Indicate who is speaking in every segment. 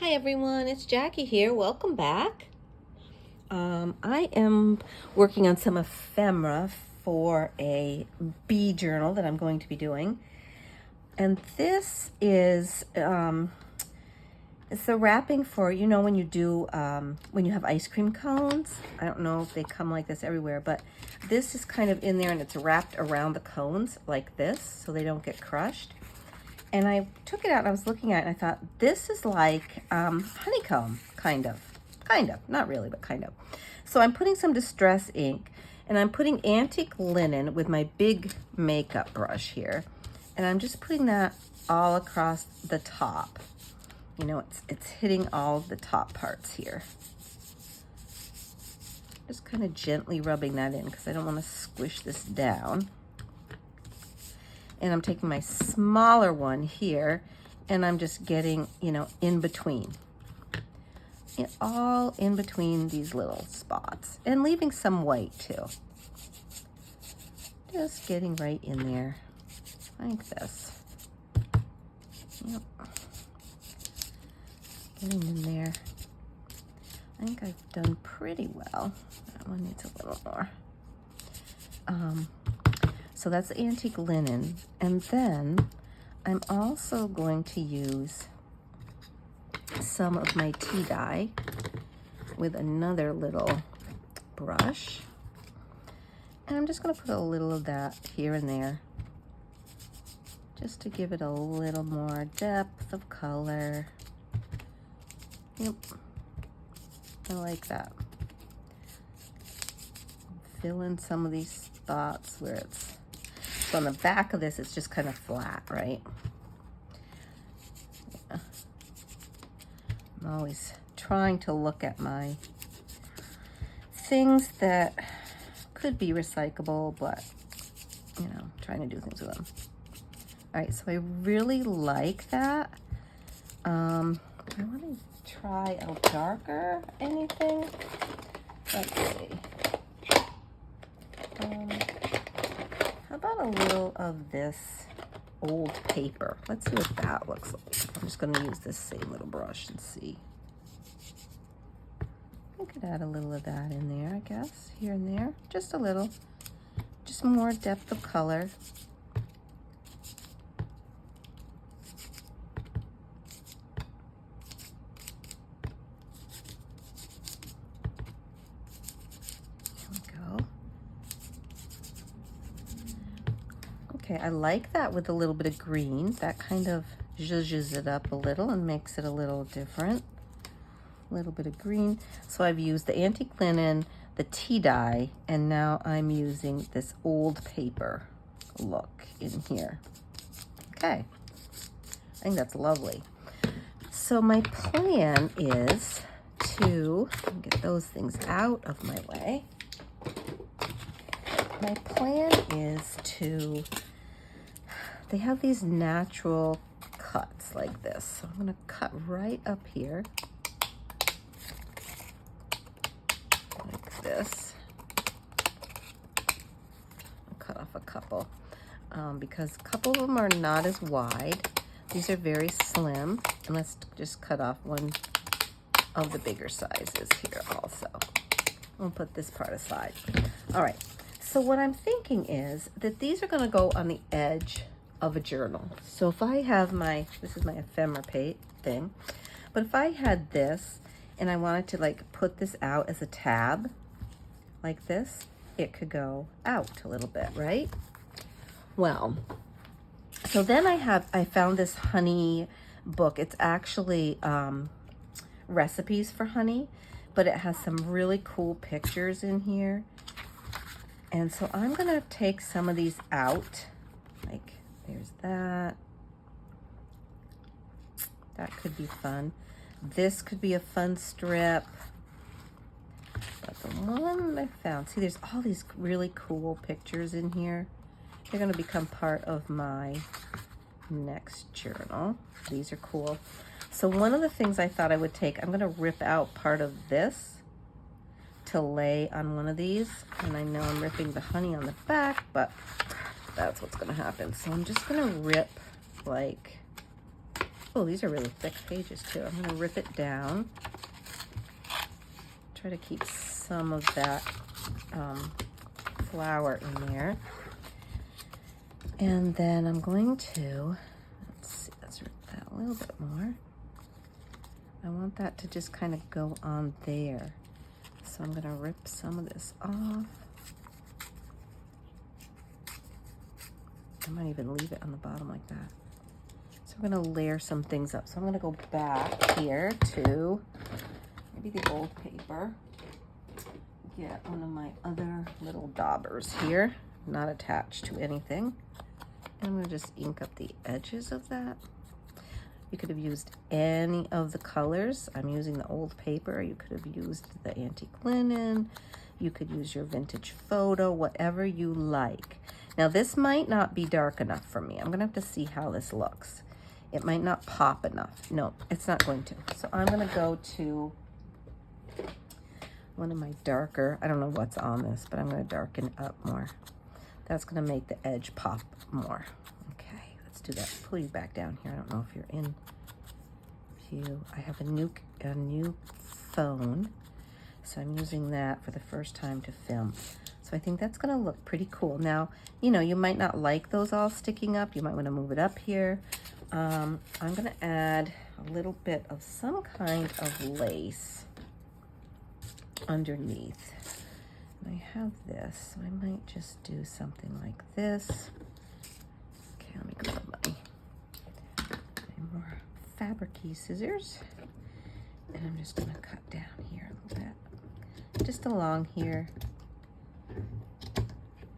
Speaker 1: Hi everyone, it's Jackie here. Welcome back. I am working on some ephemera for a bee journal that I'm going to be doing. And this is it's the wrapping for, when you do, when you have ice cream cones. I don't know if they come like this everywhere, but this is kind of in there and it's wrapped around the cones like this so they don't get crushed. And I took it out and I was looking at it and I thought, this is like honeycomb, kind of, not really, but kind of. So I'm putting some Distress ink and I'm putting antique linen with my big makeup brush here. And I'm just putting that all across the top. It's hitting all of the top parts here. Just kind of gently rubbing that in because I don't want to squish this down. And I'm taking my smaller one here and I'm just getting, in between. All in between these little spots and leaving some white too. Just getting right in there like this. Yep. Getting in there. I think I've done pretty well. That one needs a little more. So that's antique linen. And then I'm also going to use some of my tea dye with another little brush. And I'm just going to put a little of that here and there just to give it a little more depth of color. Yep, I like that. Fill in some of these spots where it's, so on the back of this, it's just kind of flat, right? Yeah. I'm always trying to look at my things that could be recyclable, but, trying to do things with them. All right, so I really like that. I want to try a darker anything. Let's see. How about a little of this old paper? Let's see what that looks like. I'm just going to use this same little brush and see. I could add a little of that in there, I guess, here and there. Just a little. Just more depth of color. Okay, I like that with a little bit of green. That kind of zhuzhes it up a little and makes it a little different. A little bit of green. So I've used the antique linen, the tea dye, and now I'm using this old paper look in here. Okay, I think that's lovely. So my plan is to get those things out of my way. My plan is to, they have these natural cuts like this. So I'm going to cut right up here like this. I'll cut off a couple because a couple of them are not as wide. These are very slim. And let's just cut off one of the bigger sizes here also. I'll put this part aside. All right. So what I'm thinking is that these are going to go on the edge of a journal. So if I have this is my ephemera thing, but if I had this and I wanted to like put this out as a tab like this, it could go out a little bit, right? Well, so then I found this honey book. It's actually recipes for honey, but it has some really cool pictures in here. And so I'm gonna take some of these out. Like, there's that. That could be fun. This could be a fun strip. But the one I found, see, there's all these really cool pictures in here. They're gonna become part of my next journal. These are cool. So one of the things I thought I would take, I'm gonna rip out part of this to lay on one of these, and I know I'm ripping the honey on the back, but that's what's gonna happen. So I'm just gonna rip like Oh, these are really thick pages too. I'm gonna rip it down. Try to keep some of that flower in there. And then I'm going to, let's see, let's rip that a little bit more. I want that to just kind of go on there. So I'm gonna rip some of this off. I might even leave it on the bottom like that. So I'm gonna layer some things up. So I'm gonna go back here to maybe the old paper. Get one of my other little daubers here, not attached to anything. And I'm gonna just ink up the edges of that. You could have used any of the colors. I'm using the old paper. You could have used the antique linen. You could use your vintage photo, whatever you like. Now this might not be dark enough for me. I'm gonna have to see how this looks. It might not pop enough. No, it's not going to. So I'm gonna go to one of my darker, I don't know what's on this, but I'm gonna darken up more. That's gonna make the edge pop more. Okay, let's do that. Pull you back down here. I don't know if you're in view. I have a new phone, so I'm using that for the first time to film. So I think that's gonna look pretty cool. Now, you know, you might not like those all sticking up. You might wanna move it up here. I'm gonna add a little bit of some kind of lace underneath. And I have this, so I might just do something like this. Okay, let me grab my more fabric-y scissors. And I'm just gonna cut down here a little bit. Just along here.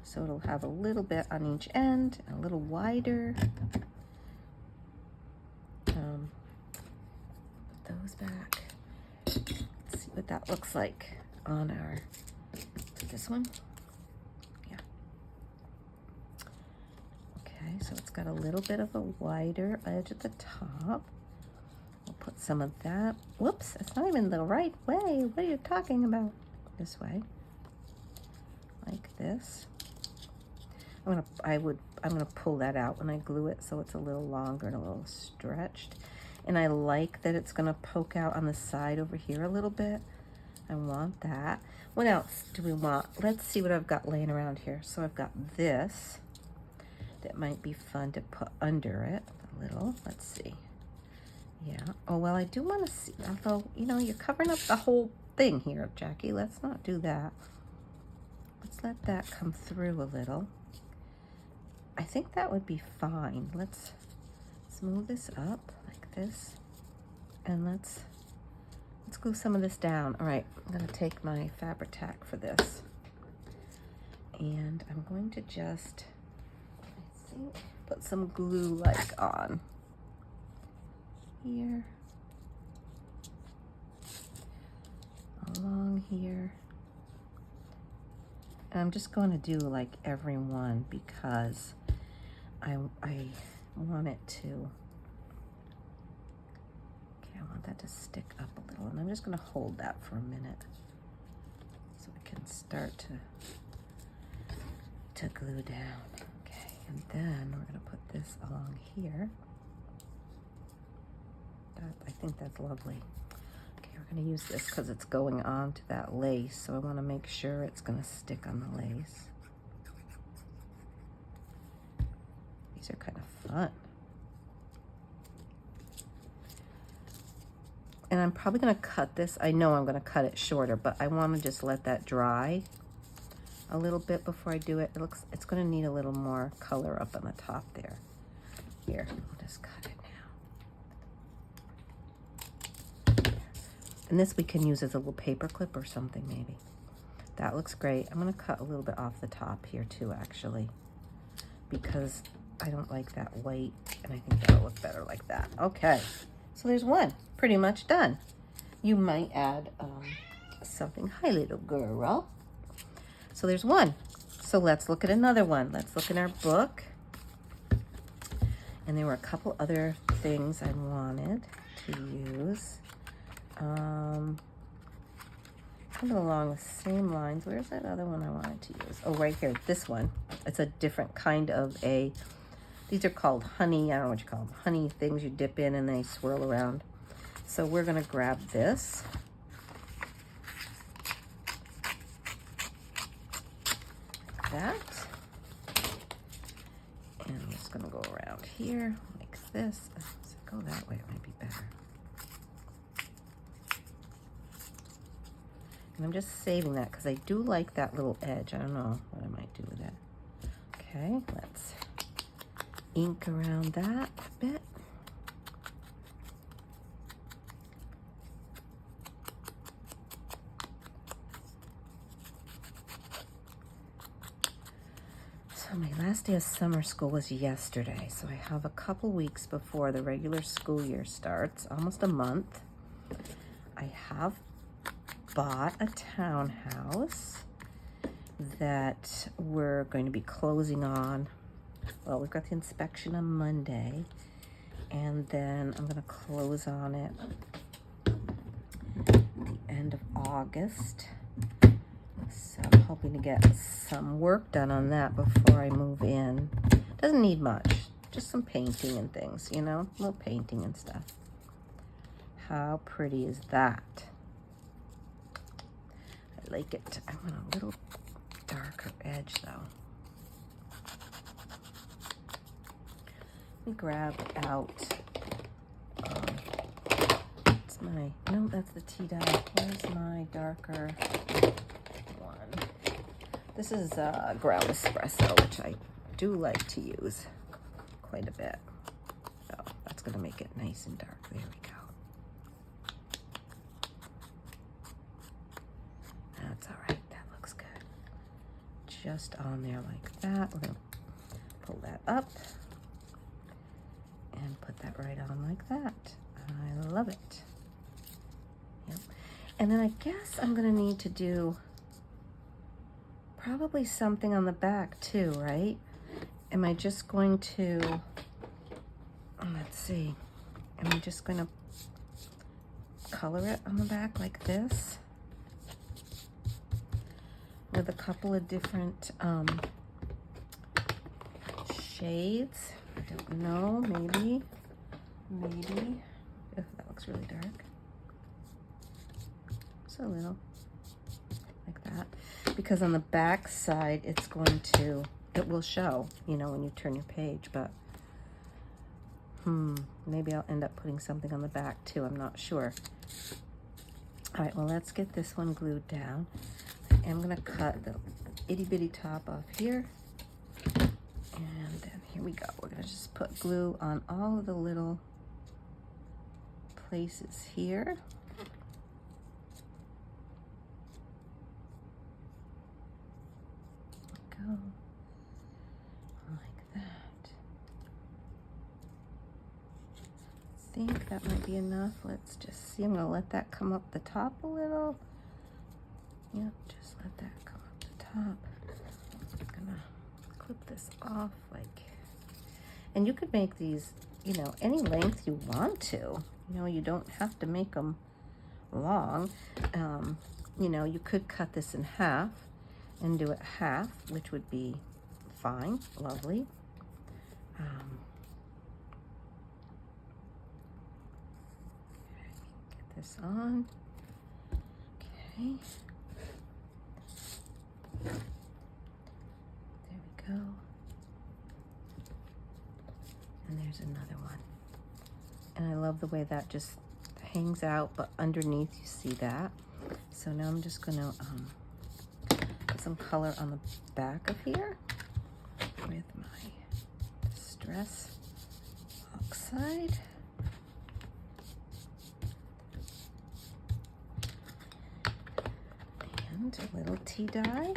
Speaker 1: So it'll have a little bit on each end, a little wider. Put those back. Let's see what that looks like on our, this one. Yeah. Okay, so it's got a little bit of a wider edge at the top. We'll put some of that. Whoops, it's not even the right way. What are you talking about? This way. Like this. I'm gonna pull that out when I glue it so it's a little longer and a little stretched. And I like that it's gonna poke out on the side over here a little bit. I want that. What else do we want? Let's see what I've got laying around here. So I've got this that might be fun to put under it a little. Let's see. Yeah. Oh, well, I do want to see, although, you know, you're covering up the whole thing here, Jackie. Let's not do that. Let's let that come through a little. I think that would be fine. Let's move this up like this. And let's glue some of this down. All right, I'm gonna take my Fabri-Tac for this. And I'm going to just, I think, put some glue like on here, along here. And I'm just going to do like every one because I want it to, okay, I want that to stick up a little. And I'm just going to hold that for a minute so we can start to glue down. Okay, and then we're going to put this along here. I think that's lovely. Okay, we're going to use this because it's going on to that lace, so I want to make sure it's going to stick on the lace. These are kind of fun. And I'm probably going to cut this. I know I'm going to cut it shorter, but I want to just let that dry a little bit before I do it. It's going to need a little more color up on the top there. Here, I'll just cut it. And this we can use as a little paper clip or something maybe. That looks great. I'm gonna cut a little bit off the top here too, actually, because I don't like that white and I think that'll look better like that. Okay, so there's one, pretty much done. You might add something. Hi, little girl. So there's one. So let's look at another one. Let's look in our book. And there were a couple other things I wanted to use. Kind of along the same lines. Where's that other one I wanted to use? Oh, right here, this one. It's a different kind of a These are called honey, I don't know what you call them, honey things you dip in and they swirl around. So we're gonna grab this. Like that. And I'm just gonna go around here like this. Does it go that way? It might be better. And I'm just saving that because I do like that little edge. I don't know what I might do with that. Okay, let's ink around that a bit. So my last day of summer school was yesterday, so I have a couple weeks before the regular school year starts, almost a month. I have bought a townhouse that we're going to be closing on. Well, we've got the inspection on Monday, and then I'm going to close on it at the end of August. So I'm hoping to get some work done on that before I move in. Doesn't need much, just some painting and things, you know, a little painting and stuff. How pretty is that? I like it. I want a little darker edge though. Let me grab out, it's my, no, that's the tea dye. Where's my darker one? This is ground espresso, which I do like to use quite a bit. So that's gonna make it nice and dark. There we go. That's all right, that looks good. Just on there like that. We're gonna pull that up and put that right on like that. I love it. Yep. And then I guess I'm gonna need to do probably something on the back too, right? Am I just going to, let's see, am I just gonna color it on the back like this? With a couple of different shades. I don't know, maybe. Oh, that looks really dark. Just a little, like that. Because on the back side, it's going to, it will show, you know, when you turn your page, but maybe I'll end up putting something on the back too, I'm not sure. All right, well, let's get this one glued down. I'm gonna cut the itty bitty top off here. And then here we go. We're gonna just put glue on all of the little places here. Go like that. I think that might be enough. Let's just see. I'm gonna let that come up the top a little. Yep, just let that come up the top. I'm gonna clip this off like, and you could make these, you know, any length you want to. You know, you don't have to make them long. You know, you could cut this in half and do it half, which would be fine, lovely. Get this on. Okay. There we go. And there's another one. And I love the way that just hangs out, but underneath you see that. So now I'm just gonna put some color on the back of here with my Distress Oxide. And a little tea dye.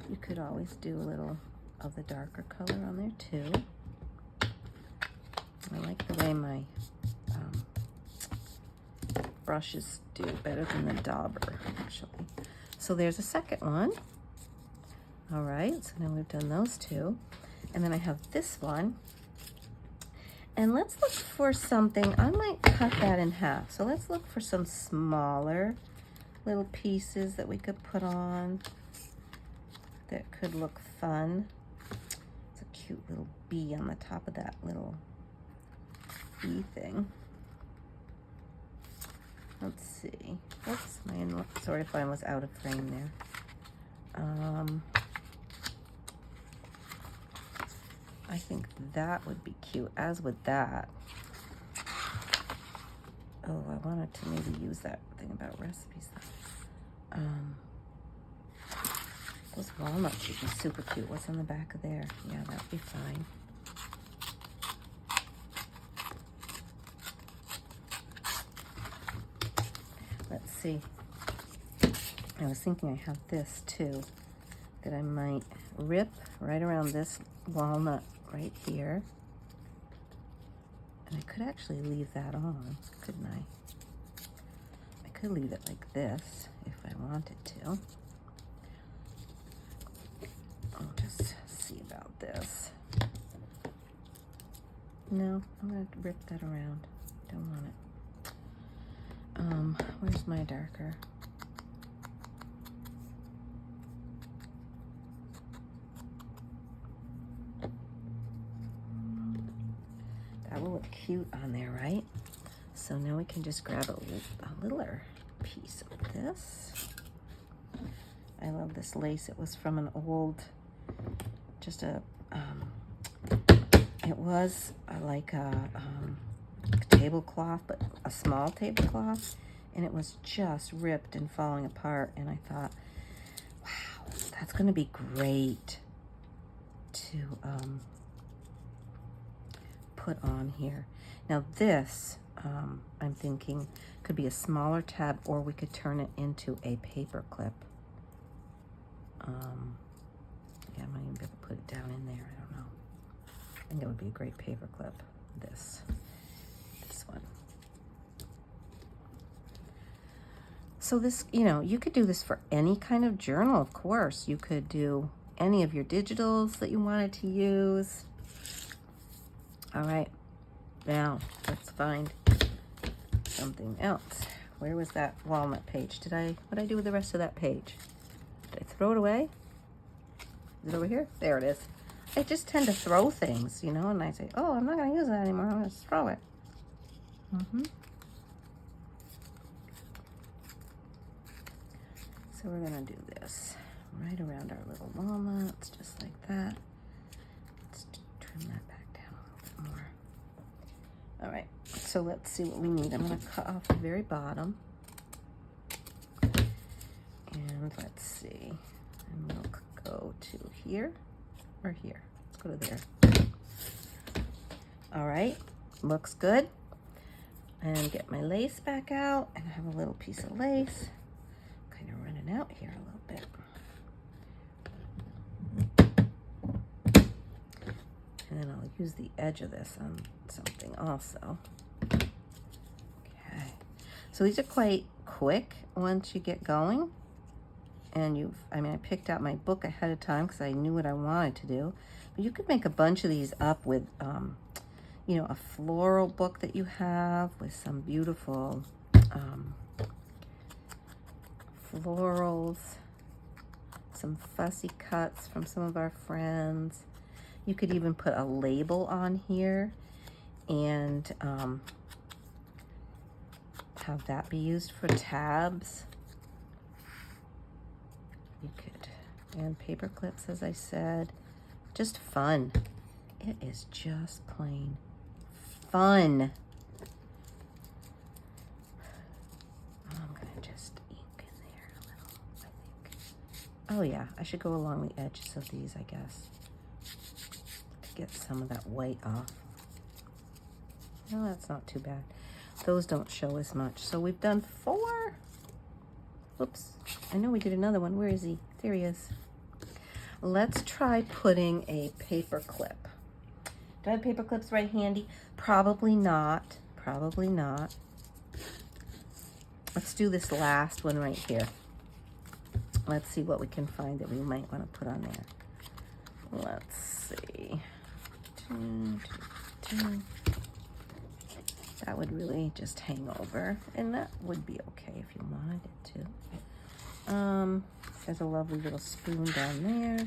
Speaker 1: You could always do a little of the darker color on there too. I like the way my brushes do better than the dauber, actually. So there's a second one. All right, so now we've done those two. And then I have this one. And let's look for something, I might cut that in half. So let's look for some smaller little pieces that we could put on that could look fun. It's a cute little bee on the top of that little bee thing. Let's see. Oops, my sorry if I was out of frame there. I think that would be cute, as would that. Oh, I wanted to maybe use that thing about recipes. Those walnuts would be super cute. What's on the back of there? Yeah, that'd be fine. Let's see. I was thinking I have this too, that I might rip right around this walnut right here. And I could actually leave that on, couldn't I? I could leave it like this if I wanted to. I'll just see about this. No, I'm gonna rip that around. Don't want it. Where's my darker? That will look cute on there, right? So now we can just grab a littler piece of this. I love this lace. It was from an old, just a, it was like a tablecloth, but a small tablecloth, and it was just ripped and falling apart. And I thought, wow, that's going to be great to put on here. Now this, I'm thinking could be a smaller tab, or we could turn it into a paper clip. Yeah, I might even be able to put it down in there. I don't know. I think it would be a great paper clip. This one. So this, you know, you could do this for any kind of journal, of course. You could do any of your digitals that you wanted to use. All right, now let's find something else. Where was that walnut page? What did I do with the rest of that page? Did I throw it away? Is it over here? There it is. I just tend to throw things, you know, and I say, oh, I'm not going to use that anymore. I'm going to just throw it. So we're going to do this right around our little walnuts, just like that. Let's trim that back down a little bit more. All right, so let's see what we need. I'm going to cut off the very bottom. And let's see. And we'll go to here or here. Let's go to there. All right, looks good. And get my lace back out. And I have a little piece of lace. Kind of running out here a little bit. And then I'll use the edge of this on something also. Okay. So these are quite quick once you get going. And I picked out my book ahead of time because I knew what I wanted to do. But you could make a bunch of these up with, you know, a floral book that you have with some beautiful florals, some fussy cuts from some of our friends. You could even put a label on here and have that be used for tabs. You could, and paper clips, as I said. Just fun. It is just plain fun. I'm gonna just ink in there a little, I think. Oh yeah, I should go along the edges of these, I guess, to get some of that white off. No, that's not too bad. Those don't show as much. So we've done 4. Oops, I know we did another one. Where is he? There he is. Let's try putting a paper clip. Do I have paper clips right handy? Probably not. Probably not. Let's do this last one right here. Let's see what we can find that we might want to put on there. Let's see. that would really just hang over, and that would be okay if you wanted it to. There's a lovely little spoon down there.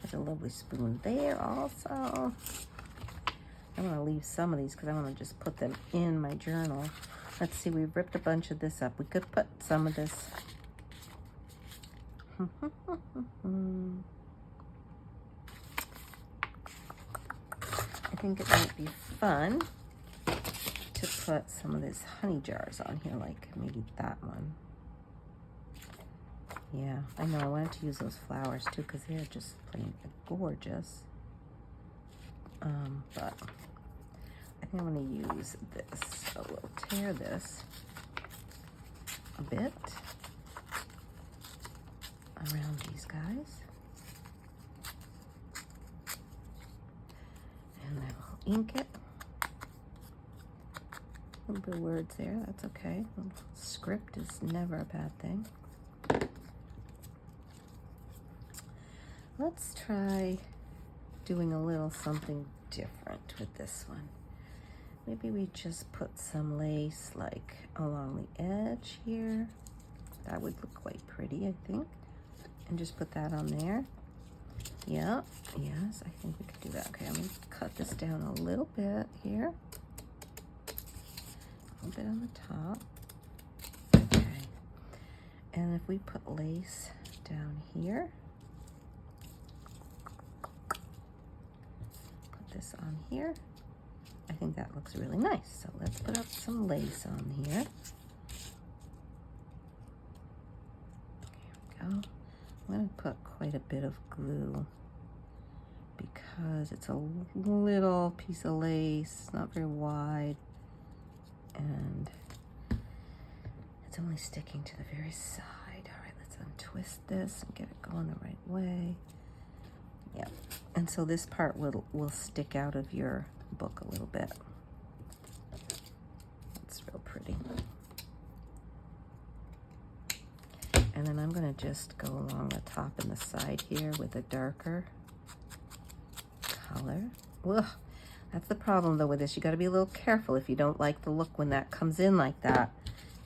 Speaker 1: There's a lovely spoon there also. I want to leave some of these because I want to just put them in my journal. Let's see, we've ripped a bunch of this up. We could put some of this. I think it might be fun to put some of these honey jars on here, like maybe that one. Yeah, I know, I wanted to use those flowers too because they're just plain gorgeous. But I think I'm going to use this. So we'll tear this a bit around these guys. And then we'll ink it. A little bit of words there, that's okay. A little script is never a bad thing. Let's try doing a little something different with this one. Maybe we just put some lace like along the edge here. That would look quite pretty, I think. And just put that on there. Yeah, yes, I think we could do that. Okay, I'm gonna cut this down a little bit here. A little bit on the top. Okay. And if we put lace down here, put this on here, I think that looks really nice. So let's put up some lace on here. Here we go. I'm going to put quite a bit of glue because it's a little piece of lace, not very wide, and it's only sticking to the very side. All right, let's untwist this and get it going the right way. Yeah, and so this part will stick out of your book a little bit. That's real pretty. And then I'm going to just go along the top and the side here with a darker color. Ugh, that's the problem though with this. You got to be a little careful if you don't like the look when that comes in like that.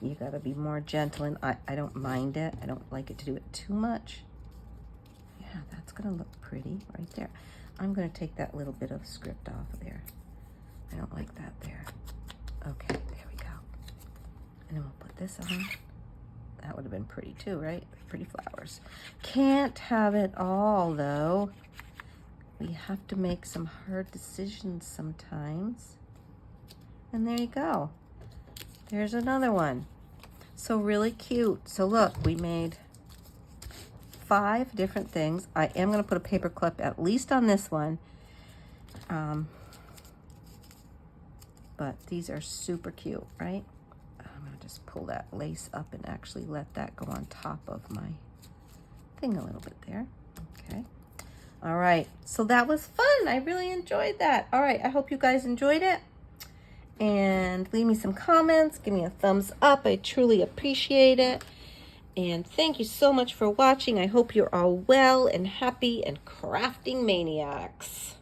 Speaker 1: You got to be more gentle, and I don't mind it. I don't like it to do it too much. Yeah, that's going to look pretty right there. I'm going to take that little bit of script off of there. I don't like that there. Okay, there we go. And then we'll put this on. That would have been pretty too, right? Pretty flowers. Can't have it all though. We have to make some hard decisions sometimes. And there you go. There's another one. So really cute. So look, we made 5 different things. I am going to put a paper clip at least on this one. But these are super cute, right? I'm going to just pull that lace up and actually let that go on top of my thing a little bit there. Okay. All right. So that was fun. I really enjoyed that. All right. I hope you guys enjoyed it. And leave me some comments. Give me a thumbs up. I truly appreciate it. And thank you so much for watching. I hope you're all well and happy and crafting maniacs.